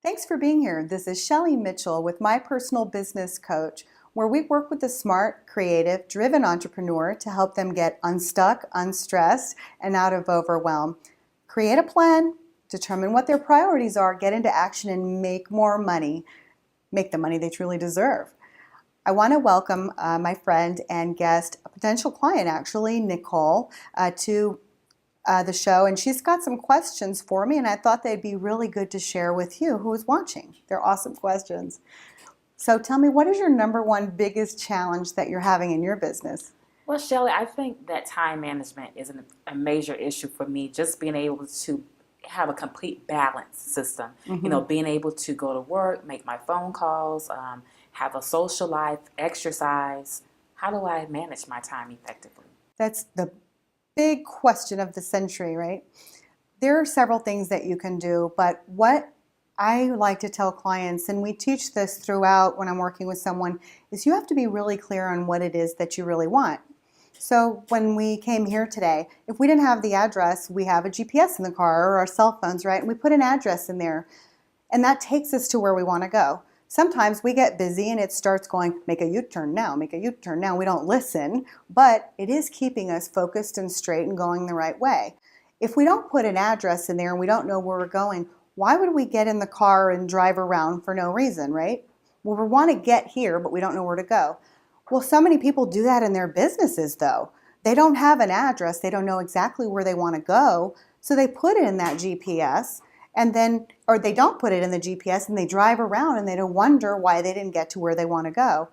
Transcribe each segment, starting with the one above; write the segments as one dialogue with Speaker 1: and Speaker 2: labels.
Speaker 1: Thanks for being here. This is Shelley Mitchell with My Personal Business Coach, where we work with the smart, creative, driven entrepreneur to help them get unstuck, unstressed, and out of overwhelm. Create a plan, determine what their priorities are, get into action, and make more money. Make the money they truly deserve. I want to welcome my friend and guest, a potential client actually, Nicole, to the show, and she's got some questions for me, and I thought they'd be really good to share with you who is watching. They're awesome questions. So tell me, what is your number one biggest challenge that you're having in your business?
Speaker 2: Well, Shelley, I think that time management is a major issue for me. Just being able to have a complete balance system. Being able to go to work, make my phone calls, have a social life, exercise. How do I manage my time effectively?
Speaker 1: That's the big question of the century, right? There are several things that you can do, but what I like to tell clients, and we teach this throughout when I'm working with someone, is you have to be really clear on what it is that you really want. So when we came here today, if we didn't have the address, we have a GPS in the car or our cell phones, right? And we put an address in there, and that takes us to where we want to go. Sometimes we get busy and it starts going, make a U-turn now, make a U-turn now. We don't listen, but it is keeping us focused and straight and going the right way. If we don't put an address in there and we don't know where we're going, why would we get in the car and drive around for no reason, right? Well, we want to get here, but we don't know where to go. Well, so many people do that in their businesses, though. They don't have an address. They don't know exactly where they want to go, so they put it in that GPS. And then, or they don't put it in the GPS and they drive around and they don't wonder why they didn't get to where they want to go.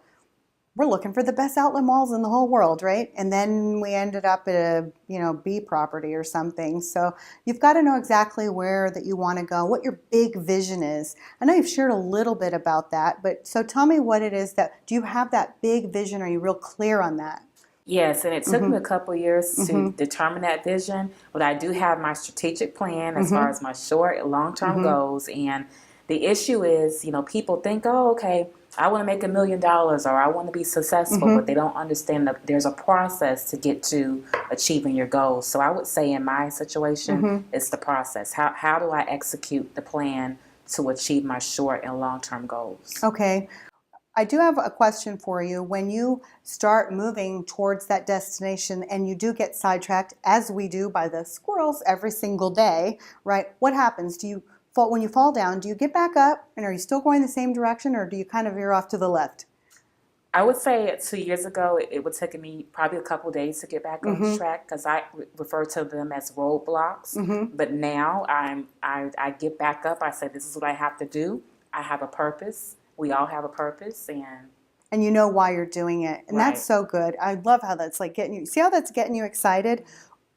Speaker 1: We're looking for the best outlet malls in the whole world, right? And then we ended up at a, B property or something. So you've got to know exactly where that you want to go, what your big vision is. I know you've shared a little bit about that, but so tell me what it is do you have that big vision? Are you real clear on that?
Speaker 2: Yes, and it took me a couple years to determine that vision, but I do have my strategic plan as far as my short and long-term goals. And the issue is, people think, oh, okay, I want to make $1 million or I want to be successful, but they don't understand that there's a process to get to achieving your goals. So I would say in my situation, it's the process. How do I execute the plan to achieve my short and long-term goals?
Speaker 1: Okay. I do have a question for you. When you start moving towards that destination and you do get sidetracked, as we do by the squirrels every single day, right? What happens? When you fall down, do you get back up and are you still going the same direction, or do you kind of veer off to the left?
Speaker 2: I would say 2 years ago, it would take me probably a couple of days to get back on track because I refer to them as roadblocks. But now I get back up. I say, this is what I have to do. I have a purpose. We all have a purpose,
Speaker 1: and you know why you're doing it. And that's so good. I love how that's like getting you, see how that's getting you excited?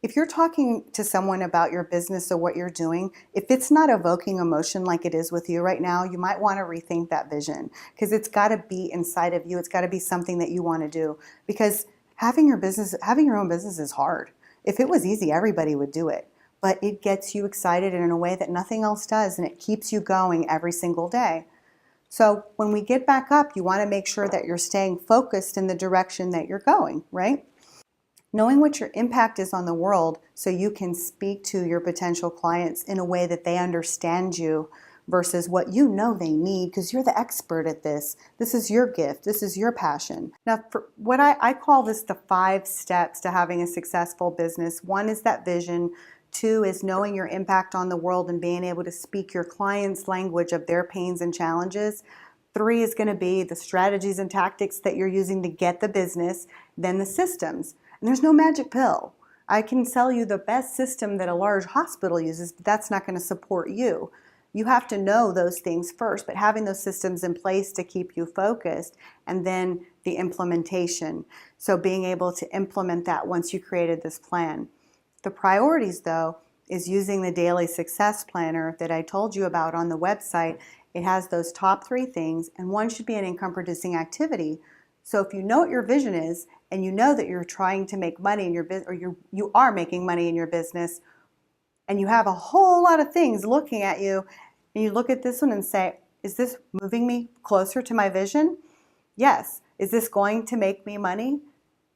Speaker 1: If you're talking to someone about your business or what you're doing, if it's not evoking emotion like it is with you right now, you might want to rethink that vision, because it's got to be inside of you. It's got to be something that you want to do, because having your own business is hard. If it was easy, everybody would do it, but it gets you excited in a way that nothing else does, and it keeps you going every single day. So when we get back up, you want to make sure that you're staying focused in the direction that you're going, right? Knowing what your impact is on the world so you can speak to your potential clients in a way that they understand you versus what you know they need, because you're the expert at this. This is your gift. This is your passion. Now, for what I call this the 5 steps to having a successful business. 1 is that vision. 2 is knowing your impact on the world and being able to speak your client's language of their pains and challenges. 3 is going to be the strategies and tactics that you're using to get the business, then the systems. And there's no magic pill. I can sell you the best system that a large hospital uses, but that's not going to support you. You have to know those things first, but having those systems in place to keep you focused, and then the implementation. So being able to implement that once you created this plan. The priorities, though, is using the daily success planner that I told you about on the website. It has those top 3 things, and 1 should be an income-producing activity. So if you know what your vision is, and you know that you're trying to make money in your business, or you are making money in your business, and you have a whole lot of things looking at you, and you look at this one and say, is this moving me closer to my vision? Yes. Is this going to make me money?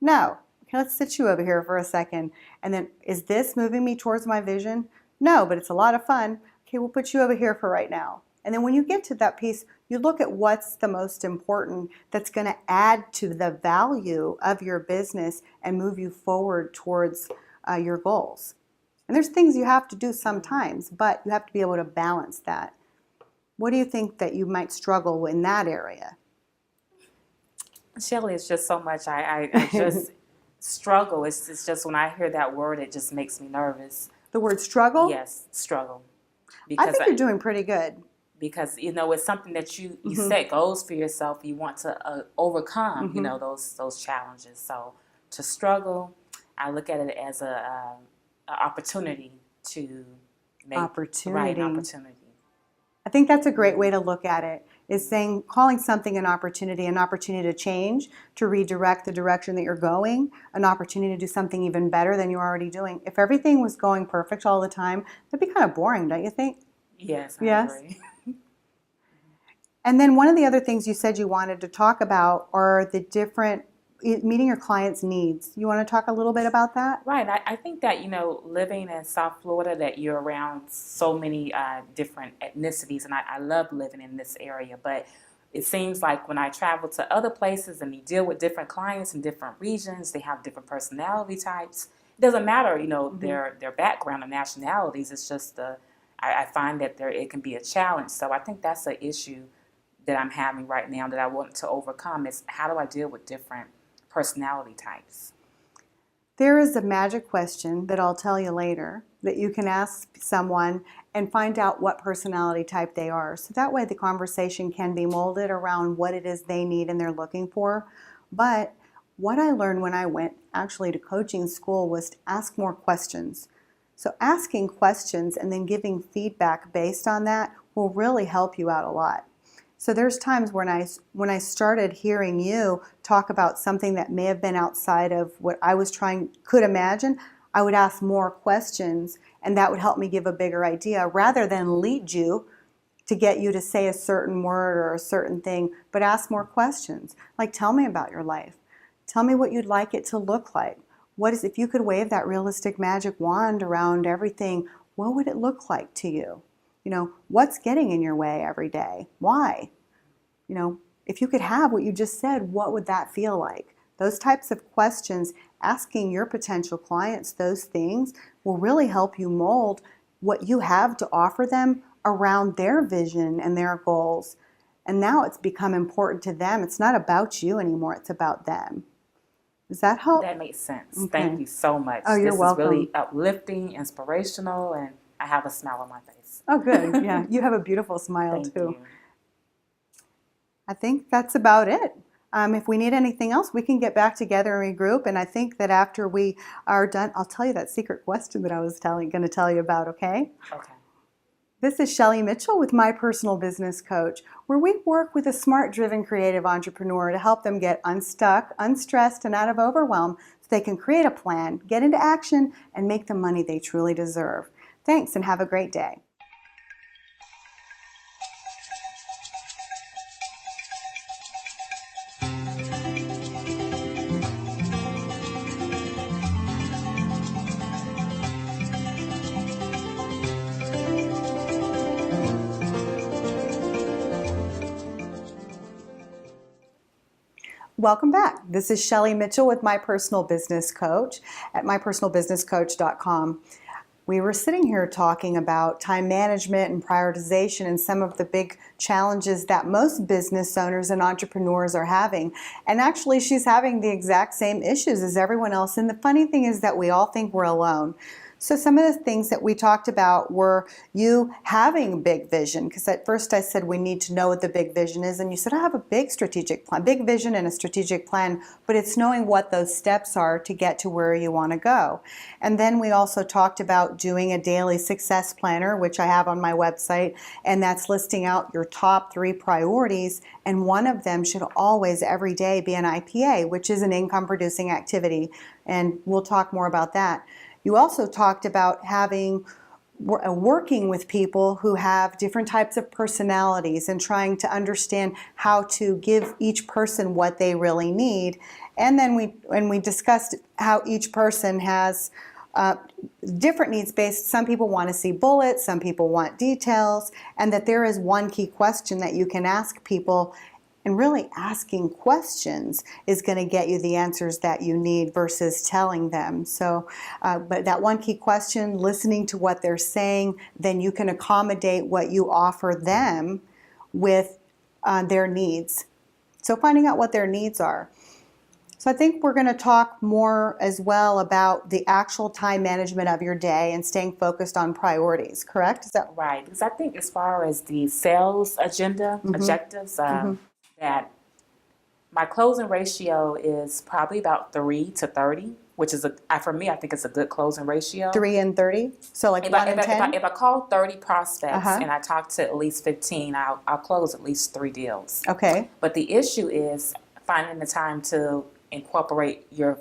Speaker 1: No. Okay, let's sit you over here for a second. And then, is this moving me towards my vision? No, but it's a lot of fun. Okay, we'll put you over here for right now. And then when you get to that piece, you look at what's the most important that's going to add to the value of your business and move you forward towards your goals. And there's things you have to do sometimes, but you have to be able to balance that. What do you think that you might struggle in that area?
Speaker 2: Shelley, it's just so much. I just struggle. It's just when I hear that word, it just makes me nervous.
Speaker 1: The word struggle?
Speaker 2: Yes, struggle.
Speaker 1: I think you're doing pretty good.
Speaker 2: Because, it's something that you set goals for yourself. You want to overcome, those challenges. So to struggle, I look at it as a opportunity to make an opportunity.
Speaker 1: I think that's a great way to look at it, is calling something an opportunity to change, to redirect the direction that you're going, an opportunity to do something even better than you're already doing. If everything was going perfect all the time, that'd be kind of boring, don't you think?
Speaker 2: Yes, I agree.
Speaker 1: And then one of the other things you said you wanted to talk about are the different meeting your clients' needs. You want to talk a little bit about that?
Speaker 2: Right. I think that, living in South Florida, that you're around so many different ethnicities, and I love living in this area, but it seems like when I travel to other places and you deal with different clients in different regions, they have different personality types. It doesn't matter, their background and nationalities. It's just I find that it can be a challenge. So I think that's an issue that I'm having right now that I want to overcome, is how do I deal with different personality types?
Speaker 1: There is a magic question that I'll tell you later that you can ask someone and find out what personality type they are. So that way the conversation can be molded around what it is they need and they're looking for. But what I learned when I went actually to coaching school was to ask more questions. So asking questions and then giving feedback based on that will really help you out a lot. So there's times when I started hearing you talk about something that may have been outside of what I could imagine, I would ask more questions, and that would help me give a bigger idea rather than lead you to get you to say a certain word or a certain thing, but ask more questions. Like, tell me about your life. Tell me what you'd like it to look like. If you could wave that realistic magic wand around everything, what would it look like to you? What's getting in your way every day? Why? If you could have what you just said, what would that feel like? Those types of questions, asking your potential clients those things will really help you mold what you have to offer them around their vision and their goals. And now it's become important to them. It's not about you anymore. It's about them. Does that help?
Speaker 2: That makes sense.
Speaker 1: Okay.
Speaker 2: Thank you so much.
Speaker 1: Oh, you're welcome.
Speaker 2: This is really uplifting, inspirational, and I have a smile on my face.
Speaker 1: Oh, good. Yeah, you have a beautiful smile
Speaker 2: Thank
Speaker 1: too.
Speaker 2: you.
Speaker 1: I think that's about it. If we need anything else, we can get back together and regroup. And I think that after we are done, I'll tell you that secret question that I was going to tell you about, okay?
Speaker 2: Okay.
Speaker 1: This is Shelley Mitchell with My Personal Business Coach, where we work with a smart, driven, creative entrepreneur to help them get unstuck, unstressed, and out of overwhelm so they can create a plan, get into action, and make the money they truly deserve. Thanks, and have a great day. Welcome back. This is Shelley Mitchell with My Personal Business Coach at mypersonalbusinesscoach.com. We were sitting here talking about time management and prioritization and some of the big challenges that most business owners and entrepreneurs are having. And actually, she's having the exact same issues as everyone else. And the funny thing is that we all think we're alone. So some of the things that we talked about were you having a big vision, because at first I said we need to know what the big vision is, and you said I have a big strategic plan, big vision and a strategic plan, but it's knowing what those steps are to get to where you want to go. And then we also talked about doing a daily success planner, which I have on my website, and that's listing out your top 3 priorities, and one of them should always every day be an IPA, which is an income producing activity, and we'll talk more about that. You also talked about working with people who have different types of personalities and trying to understand how to give each person what they really need. And then we discussed how each person has different needs based. Some people want to see bullets, some people want details, and that there is one key question that you can ask people. And really asking questions is going to get you the answers that you need versus telling them. So, but that one key question, listening to what they're saying, then you can accommodate what you offer them with their needs. So finding out what their needs are. So I think we're going to talk more as well about the actual time management of your day and staying focused on priorities, correct? Is that
Speaker 2: Right, because I think as far as the sales objectives, that my closing ratio is probably about 3 to 30, which is for me, I think it's a good closing ratio.
Speaker 1: 3 and 30? So like 1 and 10?
Speaker 2: If I call 30 prospects and I talk to at least 15, I'll close at least 3 deals.
Speaker 1: Okay.
Speaker 2: But the issue is finding the time to incorporate your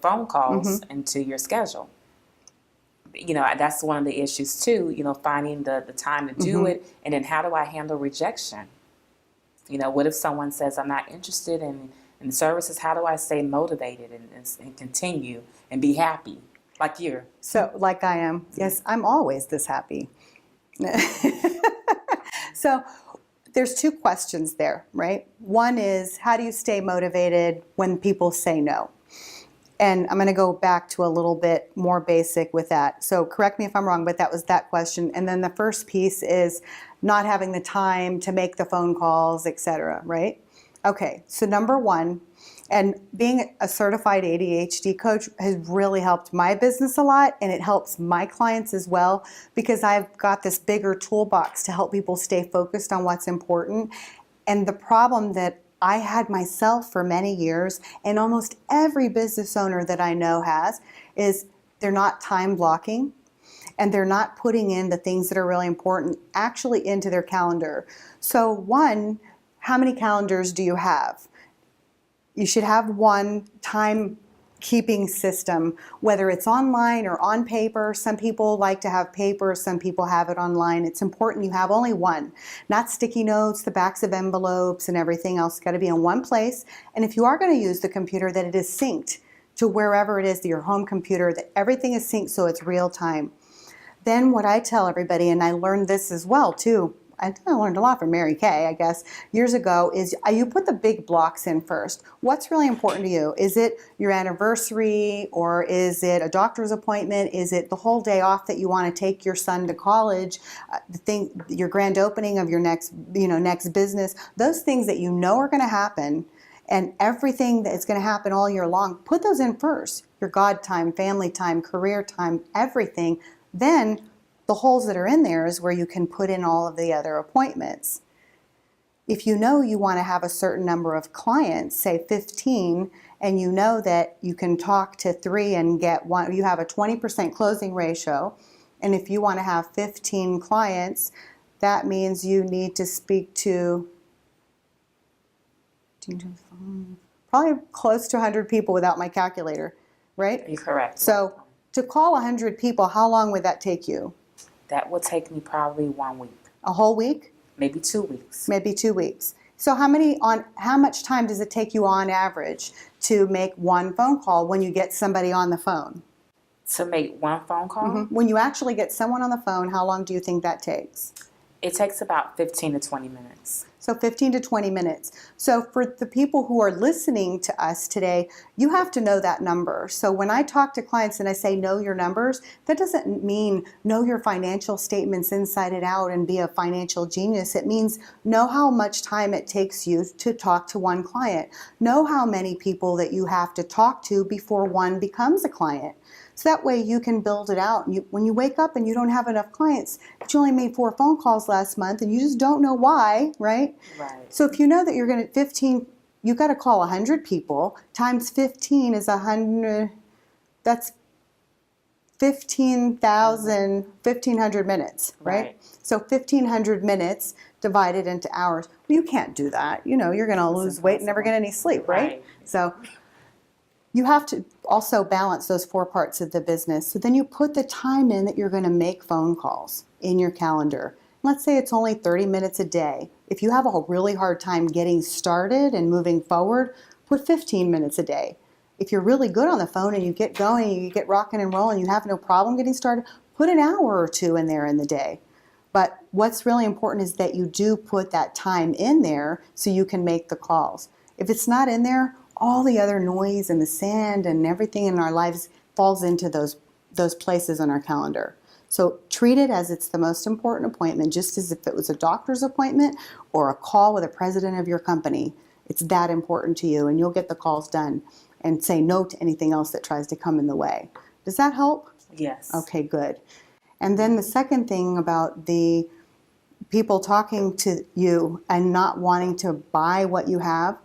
Speaker 2: phone calls into your schedule. That's one of the issues too, finding the time to do it. And then how do I handle rejection? What if someone says, I'm not interested in services? How do I stay motivated and continue and be happy like you?
Speaker 1: So, like I am. Yes, I'm always this happy. So, there's 2 questions there, right? One is, how do you stay motivated when people say no? And I'm going to go back to a little bit more basic with that. So correct me if I'm wrong, but that was that question. And then the first piece is not having the time to make the phone calls, etc., right? Okay, so number 1, and being a certified ADHD coach has really helped my business a lot, and it helps my clients as well, because I've got this bigger toolbox to help people stay focused on what's important. And the problem that I had myself for many years, and almost every business owner that I know has, is they're not time blocking and they're not putting in the things that are really important actually into their calendar. So 1, how many calendars do you have? You should have one time keeping system, whether it's online or on paper. Some people like to have paper, some people have it online. It's important you have only one, not sticky notes, the backs of envelopes and everything else. It's got to be in one place. And if you are going to use the computer, that it is synced to wherever it is, your home computer, that everything is synced so it's real time. Then what I tell everybody, and I learned this as well too, I learned a lot from Mary Kay, I guess, years ago, is you put the big blocks in first. What's really important to you? Is it your anniversary, or is it a doctor's appointment? Is it the whole day off that you want to take your son to college? Your grand opening of your next business? Those things that you know are going to happen, and everything that's going to happen all year long, put those in first. Your God time, family time, career time, everything. Then the holes that are in there is where you can put in all of the other appointments. If you know you want to have a certain number of clients, say 15, and you know that you can talk to 3 and get 1, you have a 20% closing ratio, and if you want to have 15 clients, that means you need to speak to probably close to 100 people without my calculator, right?
Speaker 2: You're correct.
Speaker 1: So to call 100 people, how long would that take you?
Speaker 2: That will take me probably 1 week.
Speaker 1: A whole week?
Speaker 2: Maybe 2 weeks.
Speaker 1: Maybe 2 weeks. So how much time does it take you on average to make one phone call when you get somebody on the phone?
Speaker 2: To make one phone call?
Speaker 1: When you actually get someone on the phone, how long do you think that takes?
Speaker 2: It takes about 15 to 20 minutes.
Speaker 1: So 15 to 20 minutes. So for the people who are listening to us today, you have to know that number. So when I talk to clients and I say know your numbers, that doesn't mean know your financial statements inside and out and be a financial genius. It means know how much time it takes you to talk to one client. Know how many people that you have to talk to before one becomes a client. So that way you can build it out. And when you wake up and you don't have enough clients, but you only made 4 phone calls last month and you just don't know why, right?
Speaker 2: Right.
Speaker 1: So if you know that you're going to 15, you got to call 100 people times 15 is 100. That's 1,500 minutes, right? So 1,500 minutes divided into hours. Well, you can't do that. You're going to lose weight and never get any sleep, right? So you have to also balance those 4 parts of the business. So then you put the time in that you're going to make phone calls in your calendar. Let's say it's only 30 minutes a day. If you have a really hard time getting started and moving forward, put 15 minutes a day. If you're really good on the phone and you get going and you get rocking and rolling, you have no problem getting started, put an hour or two in there in the day. But what's really important is that you do put that time in there so you can make the calls. If it's not in there, all the other noise and the sand and everything in our lives falls into those places on our calendar. So treat it as it's the most important appointment, just as if it was a doctor's appointment or a call with a president of your company. It's that important to you, and you'll get the calls done and say no to anything else that tries to come in the way. Does that help?
Speaker 2: Yes.
Speaker 1: Okay, good. And then the second thing about the people talking to you and not wanting to buy what you have,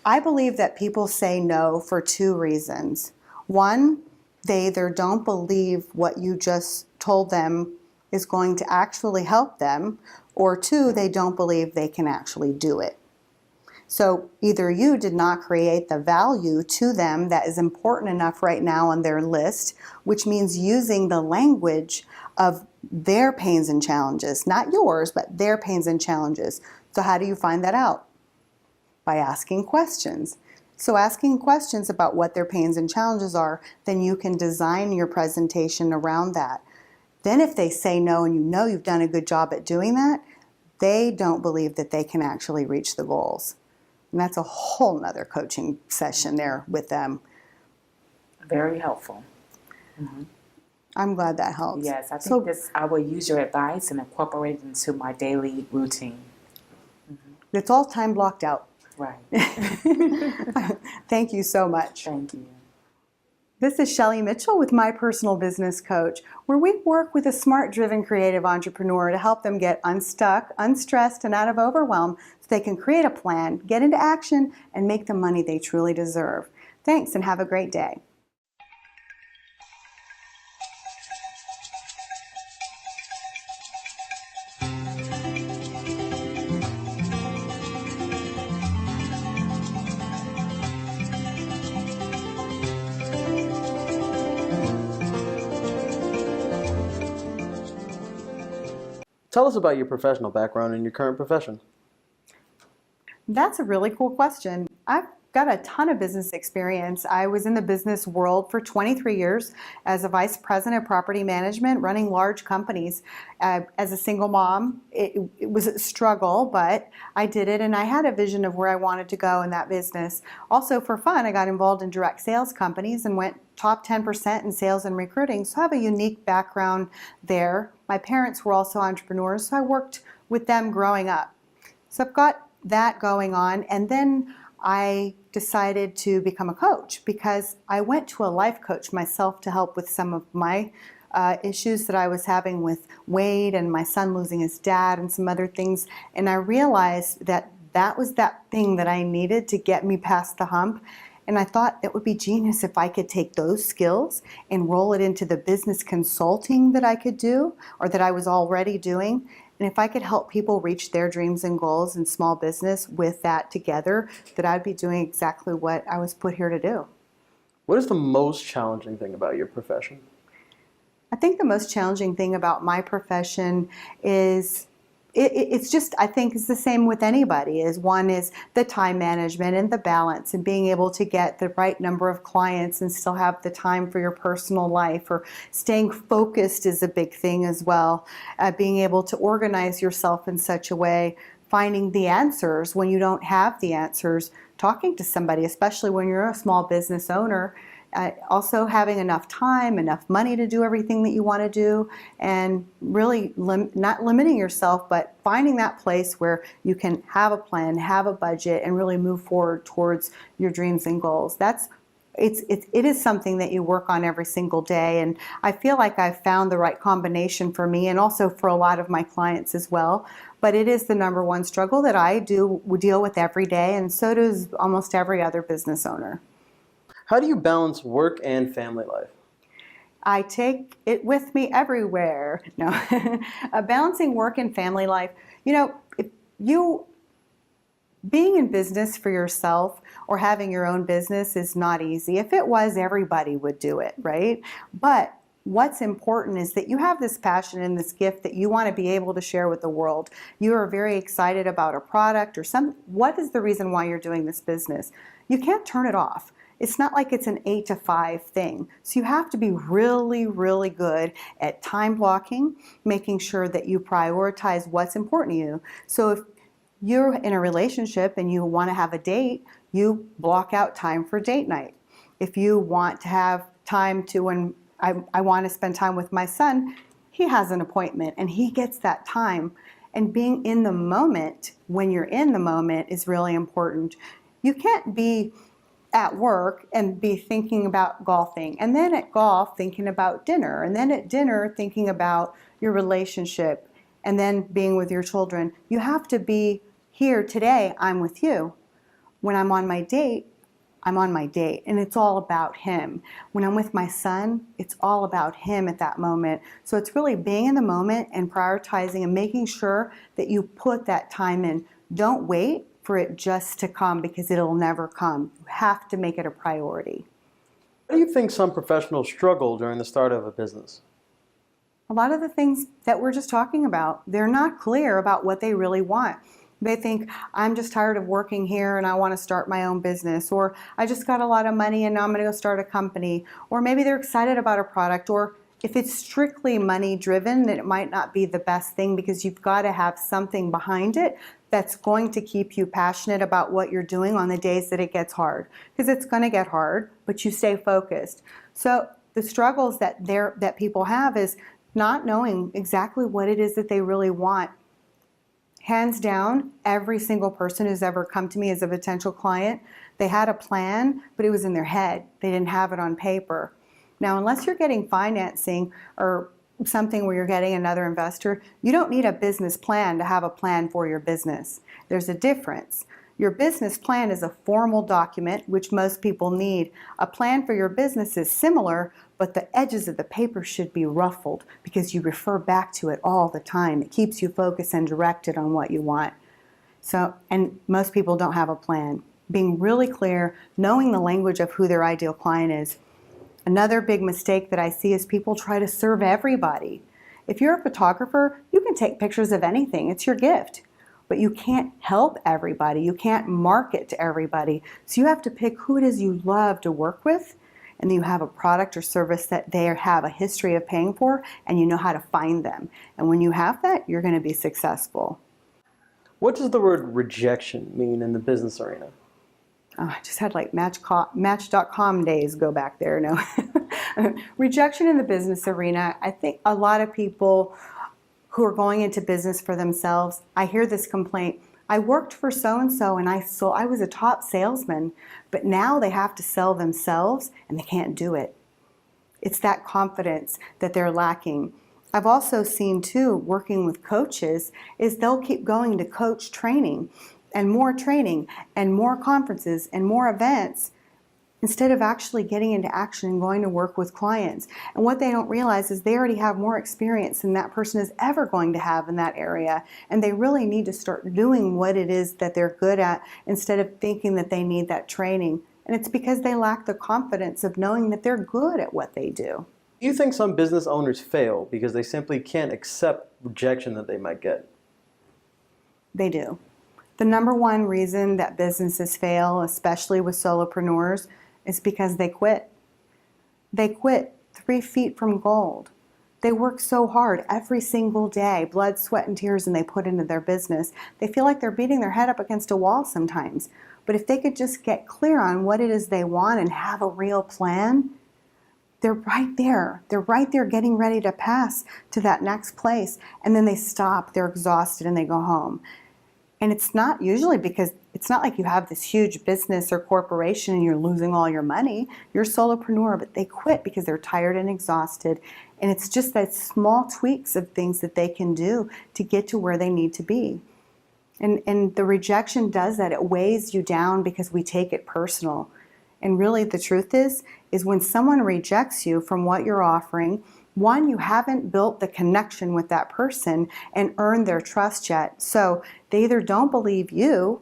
Speaker 1: I believe that people say no for two reasons. One, they either don't believe what you just told them is going to actually help them, or two, they don't believe they can actually do it. So either you did not create the value to them that is important enough right now on their list, which means using the language of their pains and challenges, not yours, but their pains and challenges. So how do you find that out? By asking questions. So asking questions about what their pains and challenges are, then you can design your presentation around that. Then if they say no and you know you've done a good job at doing that, they don't believe that they can actually reach the goals. And that's a whole nother coaching session there with them.
Speaker 2: Very helpful. Mm-hmm.
Speaker 1: I'm glad that helps.
Speaker 2: Yes, I think I will use your advice and incorporate it into my daily routine.
Speaker 1: Mm-hmm. It's all time blocked out.
Speaker 2: Right.
Speaker 1: Thank you so much.
Speaker 2: Thank you.
Speaker 1: This is Shelley Mitchell with My Personal Business Coach, where we work with a smart, driven, creative entrepreneur to help them get unstuck, unstressed, and out of overwhelm so they can create a plan, get into action, and make the money they truly deserve. Thanks, and have a great day.
Speaker 3: Tell us about your professional background and your current profession.
Speaker 1: That's a really cool question. I've got a ton of business experience. I was in the business world for 23 years as a vice president of property management, running large companies. As a single mom, it was a struggle, but I did it, and I had a vision of where I wanted to go in that business. Also, for fun, I got involved in direct sales companies and went top 10% in sales and recruiting, so I have a unique background there. My parents were also entrepreneurs, so I worked with them growing up. So I've got that going on, and then I decided to become a coach because I went to a life coach myself to help with some of my issues that I was having with Wade and my son losing his dad and some other things, and I realized that that was that thing that I needed to get me past the hump. And I thought it would be genius if I could take those skills and roll it into the business consulting that I could do or that I was already doing. And if I could help people reach their dreams and goals in small business with that together, that I'd be doing exactly what I was put here to do.
Speaker 3: What is the most challenging thing about your profession?
Speaker 1: I think the most challenging thing about my profession is it's just, I think it's the same with anybody, is one is the time management and the balance and being able to get the right number of clients and still have the time for your personal life, or staying focused is a big thing as well. Being able to organize yourself in such a way, finding the answers when you don't have the answers, talking to somebody, especially when you're a small business owner. Also having enough time, enough money to do everything that you want to do, and really not limiting yourself, but finding that place where you can have a plan, have a budget, and really move forward towards your dreams and goals. It is something that you work on every single day, and I feel like I've found the right combination for me and also for a lot of my clients as well. But it is the number one struggle that I deal with every day, and so does almost every other business owner.
Speaker 3: How do you balance work and family life?
Speaker 1: I take it with me everywhere. No, balancing work and family life. Being in business for yourself or having your own business is not easy. If it was, everybody would do it, right? But What's important is that you have this passion and this gift that you want to be able to share with the world. You are very excited about a product or what is the reason why you're doing this business? You can't turn it off. It's not like it's an 8 to 5 thing. So you have to be really, really good at time blocking, making sure that you prioritize what's important to you. So if you're in a relationship and you want to have a date, you block out time for date night. If you want to have time to, when I want to spend time with my son, he has an appointment and he gets that time. And being in the moment, when you're in the moment, is really important. You can't be at work and be thinking about golfing, and then at golf thinking about dinner, and then at dinner thinking about your relationship, and then being with your children. You have to be here today, I'm with you. When I'm on my date, I'm on my date, and it's all about him. When I'm with my son, it's all about him at that moment. So it's really being in the moment and prioritizing and making sure that you put that time in. Don't wait for it just to come, because it'll never come. You have to make it a priority.
Speaker 3: Why do you think some professionals struggle during the start of a business?
Speaker 1: A lot of the things that we're just talking about, they're not clear about what they really want. They think, I'm just tired of working here and I want to start my own business, or I just got a lot of money and now I'm going to go start a company, or maybe they're excited about a product, or if it's strictly money driven, then it might not be the best thing, because you've got to have something behind it that's going to keep you passionate about what you're doing on the days that it gets hard, because it's going to get hard, but you stay focused. So the struggles that people have is not knowing exactly what it is that they really want. Hands down, every single person who's ever come to me as a potential client, they had a plan, but it was in their head. They didn't have it on paper. Now, unless you're getting financing or something where you're getting another investor, you don't need a business plan to have a plan for your business. There's a difference. Your business plan is a formal document, which most people need. A plan for your business is similar, but the edges of the paper should be ruffled, because you refer back to it all the time. It keeps you focused and directed on what you want. So, and most people don't have a plan. Being really clear, knowing the language of who their ideal client is. Another big mistake that I see is people try to serve everybody. If you're a photographer, you can take pictures of anything. It's your gift. But you can't help everybody. You can't market to everybody. So you have to pick who it is you love to work with, and you have a product or service that they have a history of paying for, and you know how to find them. And when you have that, you're going to be successful.
Speaker 3: What does the word rejection mean in the business arena?
Speaker 1: Oh, I just had like Match.com days go back there. No. Rejection in the business arena, I think a lot of people who are going into business for themselves, I hear this complaint. I worked for so-and-so and I was a top salesman, but now they have to sell themselves and they can't do it. It's that confidence that they're lacking. I've also seen too, working with coaches, is they'll keep going to coach training and more conferences and more events, instead of actually getting into action and going to work with clients. And what they don't realize is they already have more experience than that person is ever going to have in that area. And they really need to start doing what it is that they're good at, instead of thinking that they need that training. And it's because they lack the confidence of knowing that they're good at what they do.
Speaker 3: Do you think some business owners fail because they simply can't accept rejection that they might get?
Speaker 1: They do. The number one reason that businesses fail, especially with solopreneurs, is because they quit. They quit 3 feet from gold. They work so hard every single day, blood, sweat, and tears, and they put into their business. They feel like they're beating their head up against a wall sometimes. But if they could just get clear on what it is they want and have a real plan, they're right there. They're right there getting ready to pass to that next place. And then they stop, they're exhausted, and they go home. And it's not usually because it's not like you have this huge business or corporation and you're losing all your money. You're a solopreneur, but they quit because they're tired and exhausted. And it's just that small tweaks of things that they can do to get to where they need to be. And the rejection does that. It weighs you down because we take it personal. And really the truth is when someone rejects you from what you're offering, one, you haven't built the connection with that person and earned their trust yet. So they either don't believe you,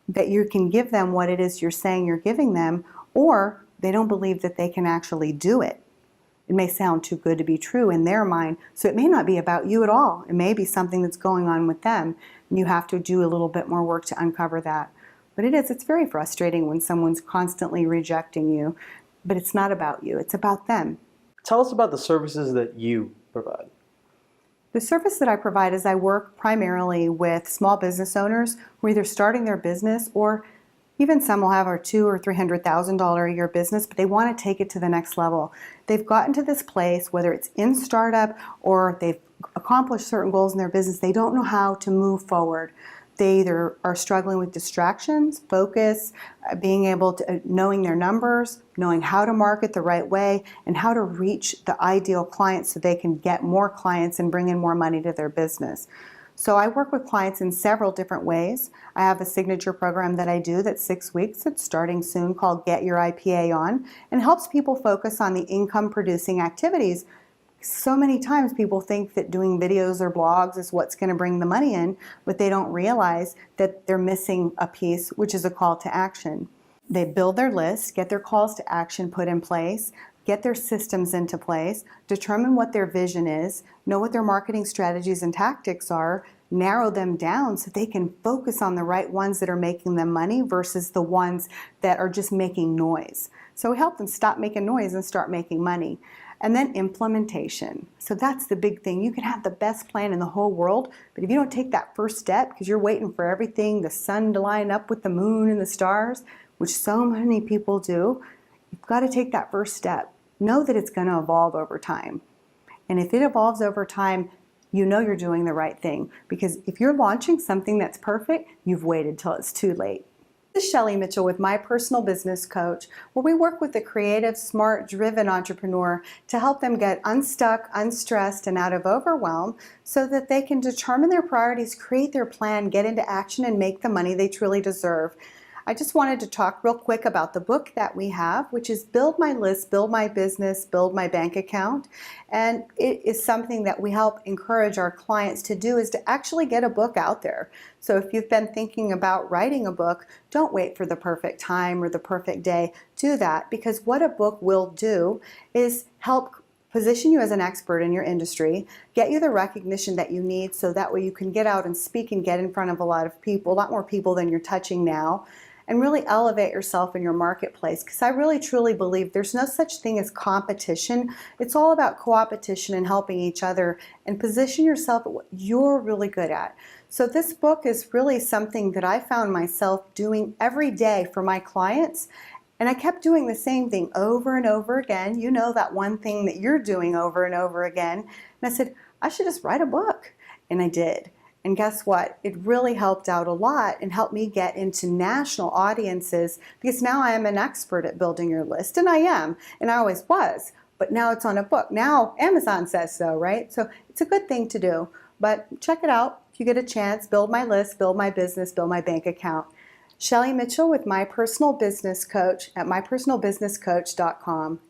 Speaker 1: that you can give them what it is you're saying you're giving them, or they don't believe that they can actually do it. It may sound too good to be true in their mind, so it may not be about you at all. It may be something that's going on with them, and you have to do a little bit more work to uncover that. But it's very frustrating when someone's constantly rejecting you, but it's not about you, it's about them.
Speaker 3: Tell us about the services that you provide.
Speaker 1: The service that I provide is I work primarily with small business owners who are either starting their business, or even some will have a $200,000 or $300,000 a year business, but they want to take it to the next level. They've gotten to this place, whether it's in startup or they've accomplished certain goals in their business, they don't know how to move forward. They either are struggling with distractions, focus, being able to, knowing their numbers, knowing how to market the right way, and how to reach the ideal clients so they can get more clients and bring in more money to their business. So I work with clients in several different ways. I have a signature program that I do that's 6 weeks. It's starting soon, called Get Your IPA On, and helps people focus on the income producing activities. So many times people think that doing videos or blogs is what's going to bring the money in, but they don't realize that they're missing a piece, which is a call to action. They build their list, get their calls to action put in place, get their systems into place, determine what their vision is, know what their marketing strategies and tactics are, narrow them down so they can focus on the right ones that are making them money versus the ones that are just making noise. So we help them stop making noise and start making money. And then implementation. So that's the big thing. You can have the best plan in the whole world, but if you don't take that first step because you're waiting for everything, the sun to line up with the moon and the stars, which so many people do, you've got to take that first step. Know that it's going to evolve over time. And if it evolves over time, you know you're doing the right thing. Because if you're launching something that's perfect, you've waited till it's too late. This is Shelley Mitchell with My Personal Business Coach, where we work with the creative, smart, driven entrepreneur to help them get unstuck, unstressed, and out of overwhelm so that they can determine their priorities, create their plan, get into action, and make the money they truly deserve. I just wanted to talk real quick about the book that we have, which is Build My List, Build My Business, Build My Bank Account. And it is something that we help encourage our clients to do, is to actually get a book out there. So if you've been thinking about writing a book, don't wait for the perfect time or the perfect day. Do that, because what a book will do is help position you as an expert in your industry, get you the recognition that you need so that way you can get out and speak and get in front of a lot of people, a lot more people than you're touching now, and really elevate yourself in your marketplace. Because I really truly believe there's no such thing as competition. It's all about co-opetition and helping each other, and position yourself at what you're really good at. So this book is really something that I found myself doing every day for my clients. And I kept doing the same thing over and over again. You know, that one thing that you're doing over and over again. And I said, I should just write a book. And I did. And guess what? It really helped out a lot and helped me get into national audiences, because now I am an expert at building your list. And I am. And I always was. But now it's on a book. Now Amazon says so, right? So it's a good thing to do. But check it out if you get a chance. Build My List, Build My Business, Build My Bank Account. Shelley Mitchell with My Personal Business Coach at mypersonalbusinesscoach.com.